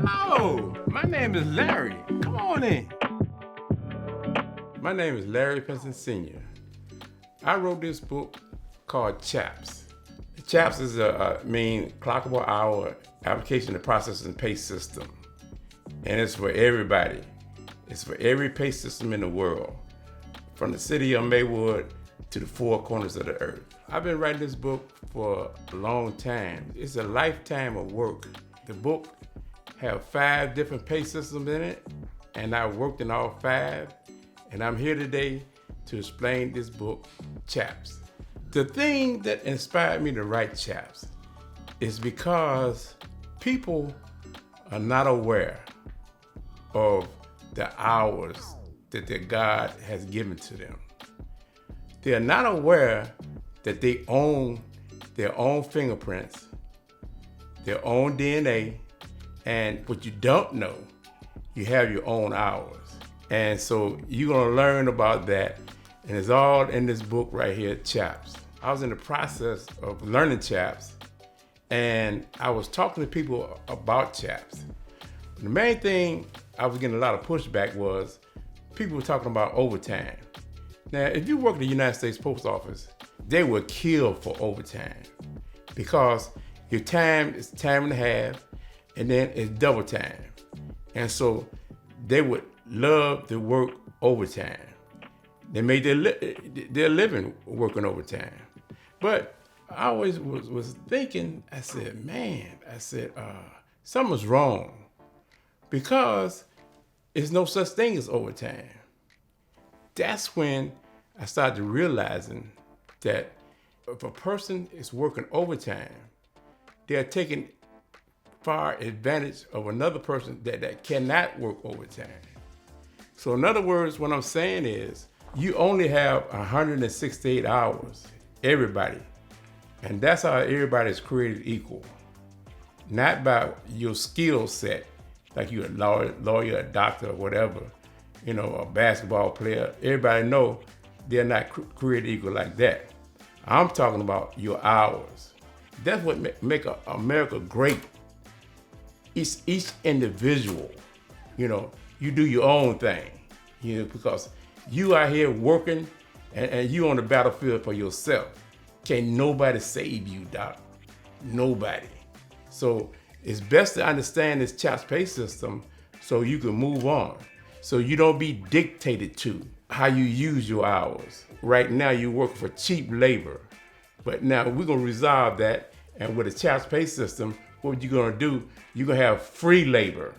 Oh, my name is Larry. Come on in. My name is Larry Pinson Sr. I wrote this book called C.H.A.P.s. C.H.A.P.s is a clockable hour application to process and pay system. And it's for everybody. It's for every pay system in the world, from the city of Maywood to the four corners of the earth. I've been writing this book for a long time. It's a lifetime of work. The book have 5 different pay systems in it, and I worked in all 5. And I'm here today to explain this book, C.H.A.P.s. The thing that inspired me to write C.H.A.P.s is because people are not aware of the hours that their God has given to them. They are not aware that they own their own fingerprints, their own DNA, and what you don't know, you have your own hours. And so you're gonna learn about that, and it's all in this book right here, C.H.A.P.s. I was in the process of learning C.H.A.P.s, and I was talking to people about C.H.A.P.s. The main thing I was getting a lot of pushback was people were talking about overtime. Now, if you work at the United States Post Office, they will kill for overtime because your time is time and a half, and then it's double time. And so they would love to work overtime. They made their living working overtime. But I always was thinking, I said, something's wrong, because there's no such thing as overtime. That's when I started realizing that if a person is working overtime, they're taking far advantage of another person that cannot work overtime. So in other words, what I'm saying is, you only have 168 hours, everybody. And that's how everybody is created equal. Not by your skill set, like you're a lawyer, a doctor, or whatever, a basketball player. Everybody know they're not created equal like that. I'm talking about your hours. That's what make America great. It's each individual, you do your own thing, because you out here working and you on the battlefield for yourself. Can't nobody save you, doc. Nobody. So it's best to understand this C.H.A.P.s pay system so you can move on. So you don't be dictated to how you use your hours. Right now you work for cheap labor. But now we're gonna resolve that, and with a C.H.A.P.s pay system, what you're gonna do, you're gonna have free labor.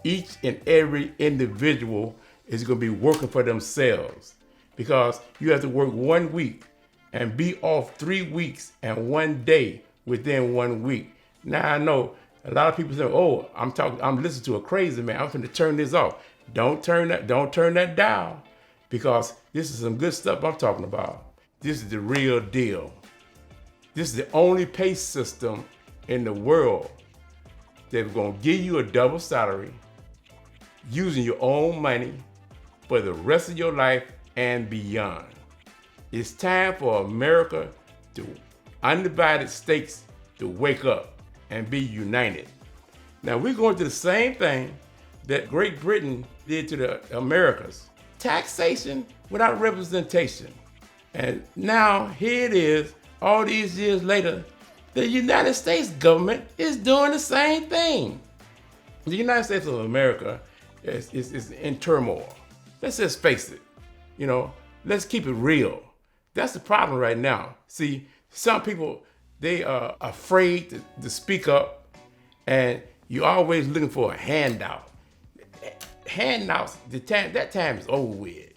Each and every individual is gonna be working for themselves, because you have to work 1 week and be off 3 weeks and 1 day within 1 week. Now I know a lot of people say, "Oh, I'm listening to a crazy man. I'm gonna turn this off." Don't turn that down, because this is some good stuff I'm talking about. This is the real deal. This is the only pay system in the world that's gonna give you a double salary, using your own money for the rest of your life and beyond. It's time for America to undivided states to wake up and be united. Now we're going to the same thing that Great Britain did to the Americas. Taxation without representation. And now here it is, all these years later, the United States government is doing the same thing. The United States of America is in turmoil. Let's just face it. Let's keep it real. That's the problem right now. See, some people, they are afraid to speak up, and you're always looking for a handout. Handouts, that time is over with.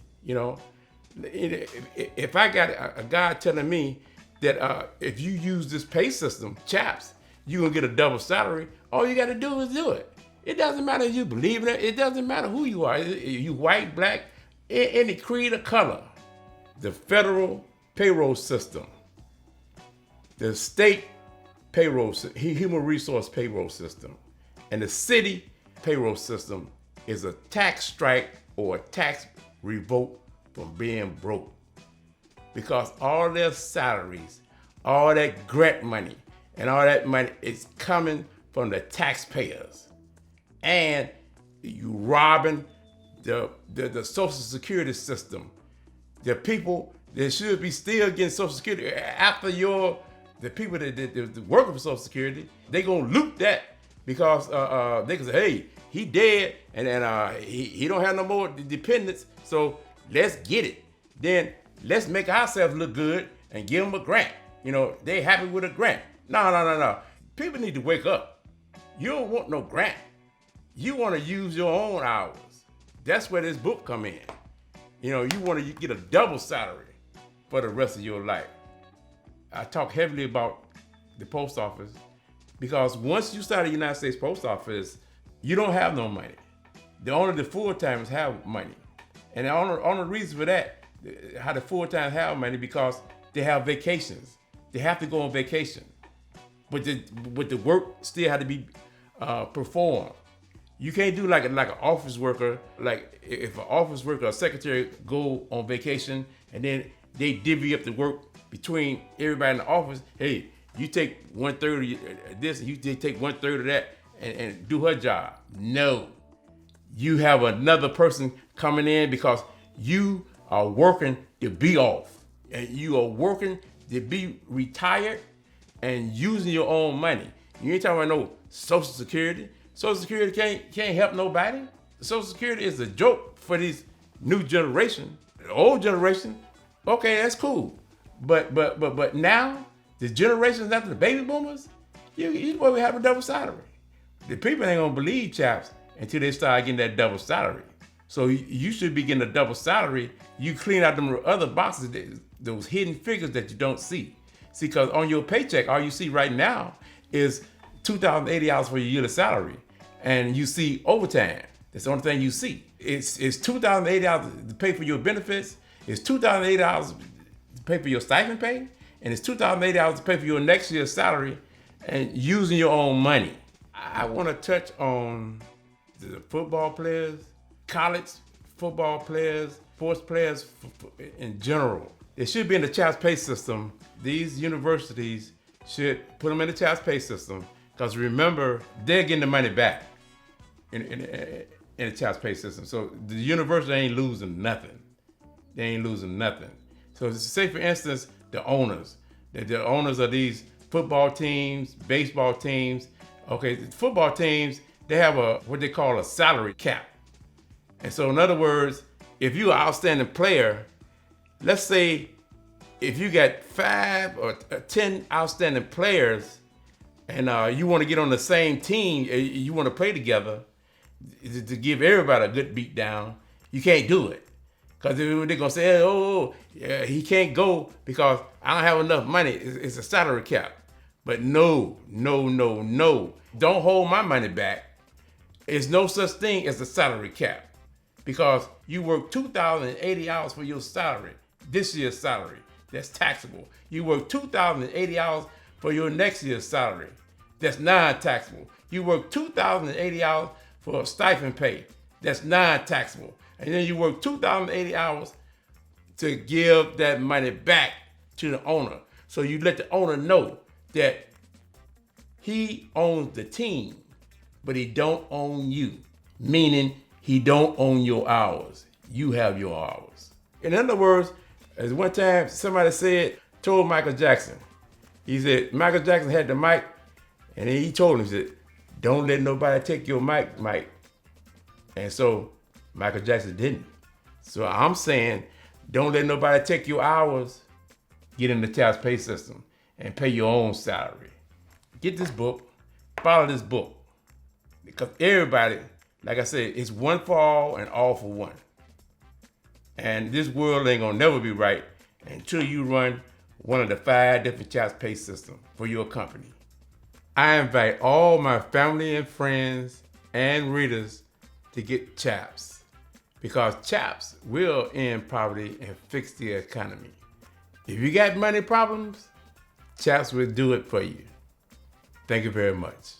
If I got a guy telling me that if you use this pay system, C.H.A.P.s, you're gonna get a double salary, all you gotta do is do it. It doesn't matter if you believe in it. It doesn't matter who you are. You white, black, any creed or color. The federal payroll system, the state payroll, human resource payroll system, and the city payroll system is a tax strike or a tax revolt from being broke. Because all their salaries, all that grant money, and all that money is coming from the taxpayers. and you robbing the Social Security system. The people that should be still getting Social Security after the people that working for Social Security, they gonna loot that because they can say, hey, he dead and he don't have no more dependents, so let's get it. Then let's make ourselves look good and give them a grant. They happy with a grant. No. People need to wake up. You don't want no grant. You want to use your own hours. That's where this book come in. You want to get a double salary for the rest of your life. I talk heavily about the post office because once you start the United States Post Office, you don't have no money. Only the full-timers have money. And the only reason for that, how the full-timers have money, because they have vacations. They have to go on vacation. But the work still had to be performed. You can't do like an office worker. Like if an office worker or secretary go on vacation and then they divvy up the work between everybody in the office. Hey, you take 1/3 of this and you take 1/3 of that and do her job. No, you have another person coming in because you are working to be off and you are working to be retired and using your own money. You ain't talking about no Social Security. Social Security can't help nobody. Social Security is a joke for this new generation. The old generation, okay, that's cool. But now, the generations after the baby boomers, you supposed to have a double salary. The people ain't gonna believe C.H.A.P.s until they start getting that double salary. So you should be getting a double salary. You clean out them other boxes, those hidden figures that you don't see. See, because on your paycheck, all you see right now is $2,080 for your yearly salary. And you see overtime. That's the only thing you see. It's $2,080 to pay for your benefits. It's $2,080 to pay for your stipend pay. And it's $2,080 to pay for your next year's salary and using your own money. I want to touch on the football players, college football players, sports players in general. It should be in the C.H.A.P.P.s system. These universities should put them in the C.H.A.P.P.s system because remember, they're getting the money back in the C.H.A.P.P.s system. So the university ain't losing nothing. They ain't losing nothing. So say for instance, the owners of these football teams, baseball teams. Okay, the football teams, they have what they call a salary cap. And so in other words, if you're an outstanding player, let's say if you got 5 or 10 outstanding players and you want to get on the same team, you want to play together to give everybody a good beat down, you can't do it. Because they're going to say, yeah, he can't go because I don't have enough money. It's a salary cap. But no. Don't hold my money back. There's no such thing as a salary cap because you work 2,080 hours for your salary, this year's salary. That's taxable. You work 2,080 hours for your next year's salary. That's non-taxable. You work 2,080 hours for a stipend pay. That's non-taxable. And then you work 2,080 hours to give that money back to the owner. So you let the owner know that he owns the team, but he don't own you. Meaning he don't own your hours. You have your hours. In other words, as one time somebody told Michael Jackson, he said, Michael Jackson had the mic, and then he told him, he said, don't let nobody take your mic, Mike. And so Michael Jackson didn't. So I'm saying, don't let nobody take your hours. Get in the C.H.A.P.P.s system and pay your own salary. Get this book, follow this book. Because everybody, like I said, it's one for all and all for one. And this world ain't gonna never be right until you run one of the 5 different C.H.A.P.P.s systems for your company. I invite all my family and friends and readers to get C.H.A.P.P.s because C.H.A.P.P.s will end poverty and fix the economy. If you got money problems, C.H.A.P.P.s will do it for you. Thank you very much.